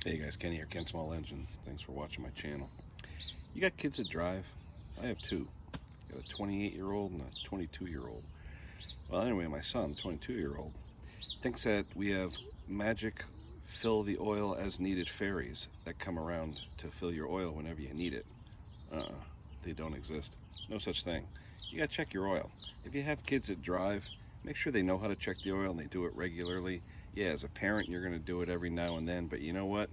Hey guys, Kenny here, Ken Small Engine. Thanks for watching my channel. You got kids that drive? I have two. I got a 28-year-old and a 22-year-old. Well, anyway, my son, 22-year-old, thinks that we have magic fill the oil as needed fairies that come around to fill your oil whenever you need it. They don't exist. No such thing. You gotta check your oil. If you have kids that drive, make sure they know how to check the oil and they do it regularly. Yeah, as a parent, you're gonna do it every now and then, but you know what?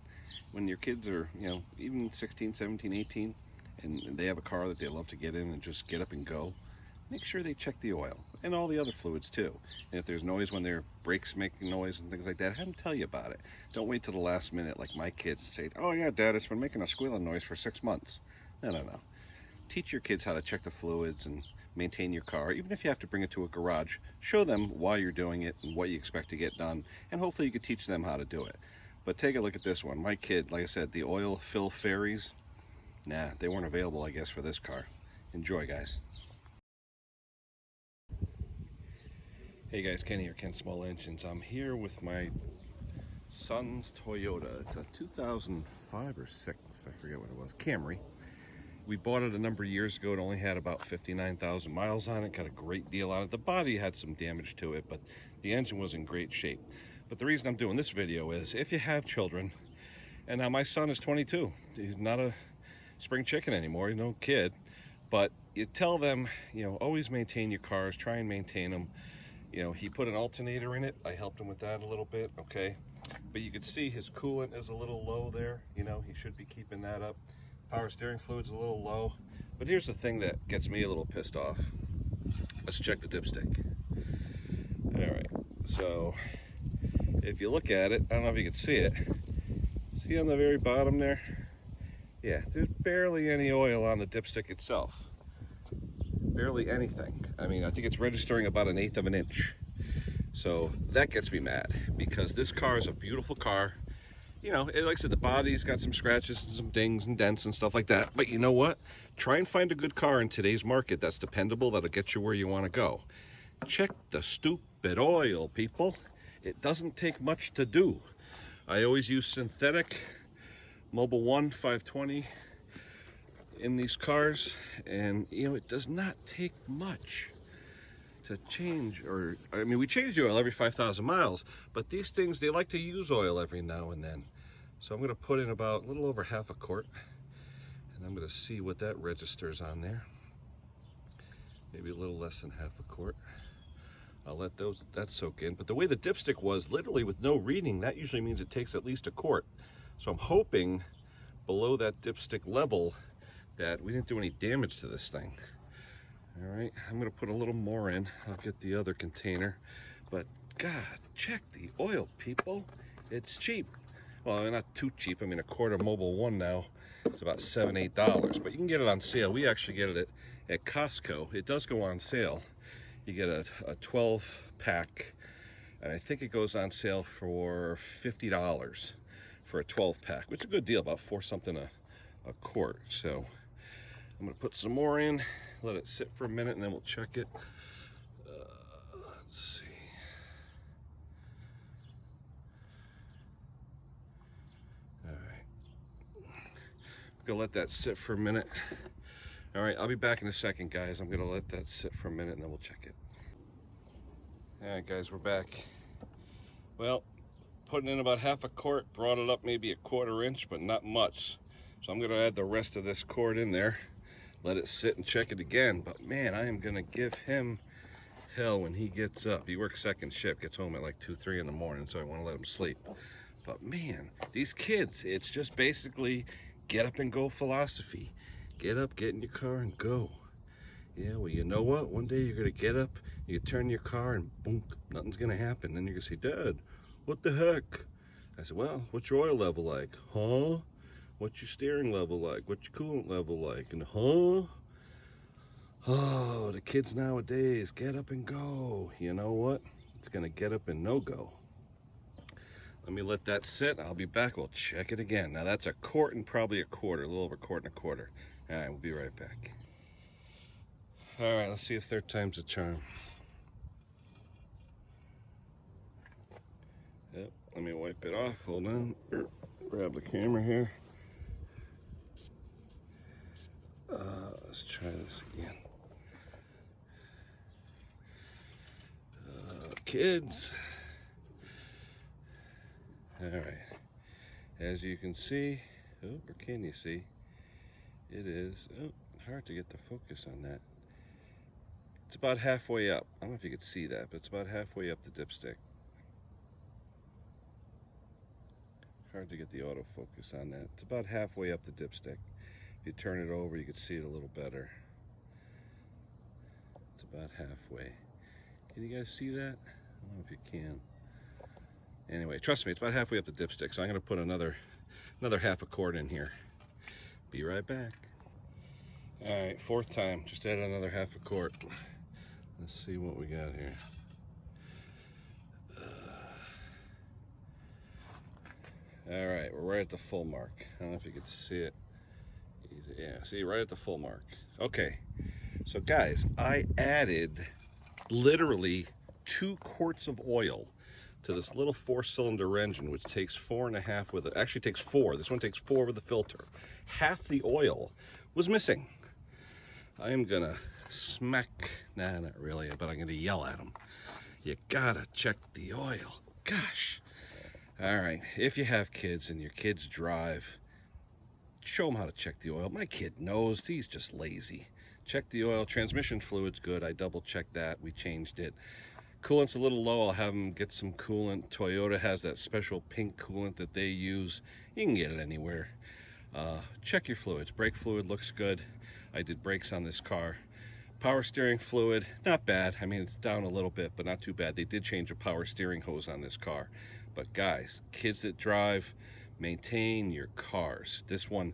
When your kids are, even 16, 17, 18, and they have a car that they love to get in and just get up and go, make sure they check the oil and all the other fluids too. And if there's noise when their brakes making noise and things like that, have them tell you about it. Don't wait till the last minute like my kids say, oh yeah, Dad, it's been making a squealing noise for 6 months. No. Teach your kids how to check the fluids and maintain your car. Even if you have to bring it to a garage, show them why you're doing it and what you expect to get done, and hopefully you can teach them how to do it. But take a look at this one. My kid, like I said, the oil fill fairies, nah, they weren't available, I guess, for this car. Enjoy, guys. Hey guys, Kenny here, Ken Small Engines. I'm here with my son's Toyota. It's a 2005 or 6, I forget what it was, Camry. We bought it a number of years ago. It only had about 59,000 miles on it. Got a great deal on it. The body had some damage to it, but the engine was in great shape. But the reason I'm doing this video is if you have children, and now my son is 22. He's not a spring chicken anymore. He's no kid. But you tell them, always maintain your cars. Try and maintain them. He put an alternator in it. I helped him with that a little bit, okay? But you can see his coolant is a little low there. He should be keeping that up. Power steering fluid's a little low. But here's the thing that gets me a little pissed off. Let's check the dipstick. All right, so if you look at it, I don't know if you can see it. See on the very bottom there? Yeah, there's barely any oil on the dipstick itself. Barely anything. I mean, I think it's registering about 1/8 of an inch. So that gets me mad because this car is a beautiful car. Like I said, the body's got some scratches and some dings and dents and stuff like that. But you know what? Try and find a good car in today's market that's dependable, that'll get you where you want to go. Check the stupid oil, people. It doesn't take much to do. I always use synthetic Mobil 1 520 in these cars, and it does not take much to change, we change the oil every 5,000 miles, but these things, they like to use oil every now and then. So I'm going to put in about a little over half a quart, and I'm going to see what that registers on there. Maybe a little less than half a quart. I'll let that soak in. But the way the dipstick was, literally with no reading, that usually means it takes at least a quart. So I'm hoping below that dipstick level that we didn't do any damage to this thing. All right, I'm gonna put a little more in. I'll get the other container. But God, check the oil, people. It's cheap. Well, not too cheap. I mean, a quart of Mobil 1 now is about $7, $8, but you can get it on sale. We actually get it at Costco. It does go on sale. You get a 12 pack, and I think it goes on sale for $50 for a 12 pack, which is a good deal, about $4 something a quart. So I'm gonna put some more in, let it sit for a minute, and then we'll check it. Let's see. All right, I'm gonna let that sit for a minute. All right, I'll be back in a second, guys. I'm gonna let that sit for a minute and then we'll check it. All right, guys, we're back. Well, putting in about half a quart, brought it up maybe a 1/4 inch, but not much. So I'm gonna add the rest of this quart in there, let it sit and check it again. But man, I am gonna give him hell when he gets up. He works second shift, gets home at like 2, 3 in the morning, so I wanna let him sleep. But man, these kids, it's just basically get up and go philosophy. Get up, get in your car and go. Yeah, well, you know what? One day you're gonna get up, you turn your car and boom, nothing's gonna happen. Then you're gonna say, Dad, what the heck? I said, well, what's your oil level like? Huh? What's your steering level like? What's your coolant level like? And huh? Oh, the kids nowadays, get up and go. You know what? It's gonna get up and no go. Let me let that sit. I'll be back. We'll check it again. Now that's a quart and probably a quarter, a little over a quart and a quarter. All right, we'll be right back. All right, let's see if third time's a charm. Yep, let me wipe it off. Hold on. Grab the camera here. Let's try this again. Kids. All right. As you can see, or can you see? It is hard to get the focus on that. It's about halfway up. I don't know if you could see that, but it's about halfway up the dipstick. Hard to get the autofocus on that. It's about halfway up the dipstick. If you turn it over, you can see it a little better. It's about halfway. Can you guys see that? I don't know if you can. Anyway, trust me, it's about halfway up the dipstick, so I'm going to put another half a quart in here. Be right back. All right, fourth time. Just add another half a quart. Let's see what we got here. All right, we're right at the full mark. I don't know if you can see it. Yeah, see, right at the full mark. Okay, so guys, I added literally 2 quarts of oil to this little 4-cylinder engine, which takes 4.5 with it. Actually takes 4. This one takes 4 with the filter. Half the oil was missing. I am gonna smack, nah, not really, but I'm gonna yell at them. You gotta check the oil. Gosh. All right, if you have kids and your kids drive, show them how to check the oil. My kid knows, he's just lazy. Check the oil. Transmission fluid's good. I double checked that. We changed it. Coolant's a little low. I'll have them get some coolant. Toyota has that special pink coolant that they use. You can get it anywhere. Check your fluids. Brake fluid looks good. I did brakes on this car. Power steering fluid, not bad. I mean, it's down a little bit, but not too bad. They did change a power steering hose on this car. But guys, kids that drive, maintain your cars. This one,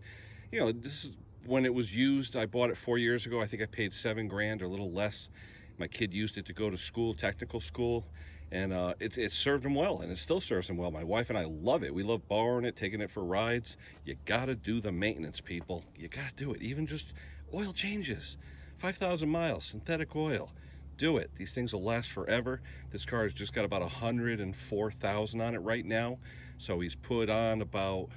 you know, this is when it was used. I bought it 4 years ago. I think I paid $7 grand or a little less. My kid used it to go to school, technical school, and it served him well, and it still serves him well. My wife and I love it. We love borrowing it, taking it for rides. You gotta do the maintenance, people. You gotta do it. Even just oil changes. 5,000 miles, synthetic oil. Do it. These things will last forever. This car has just got about 104,000 on it right now. So he's put on about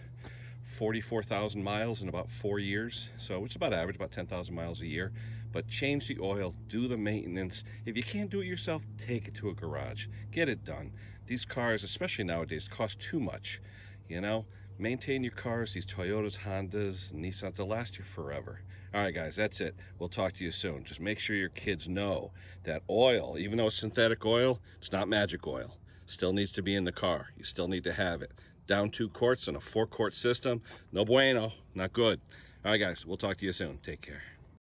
44,000 miles in about 4 years. So it's about average, about 10,000 miles a year. But change the oil, do the maintenance. If you can't do it yourself, take it to a garage. Get it done. These cars, especially nowadays, cost too much. You know, maintain your cars. These Toyotas, Hondas, Nissans, they'll last you forever. All right, guys, that's it. We'll talk to you soon. Just make sure your kids know that oil, even though it's synthetic oil, it's not magic oil. Still needs to be in the car. You still need to have it. Down 2 quarts in a 4-quart system, no bueno, not good. All right, guys, we'll talk to you soon. Take care.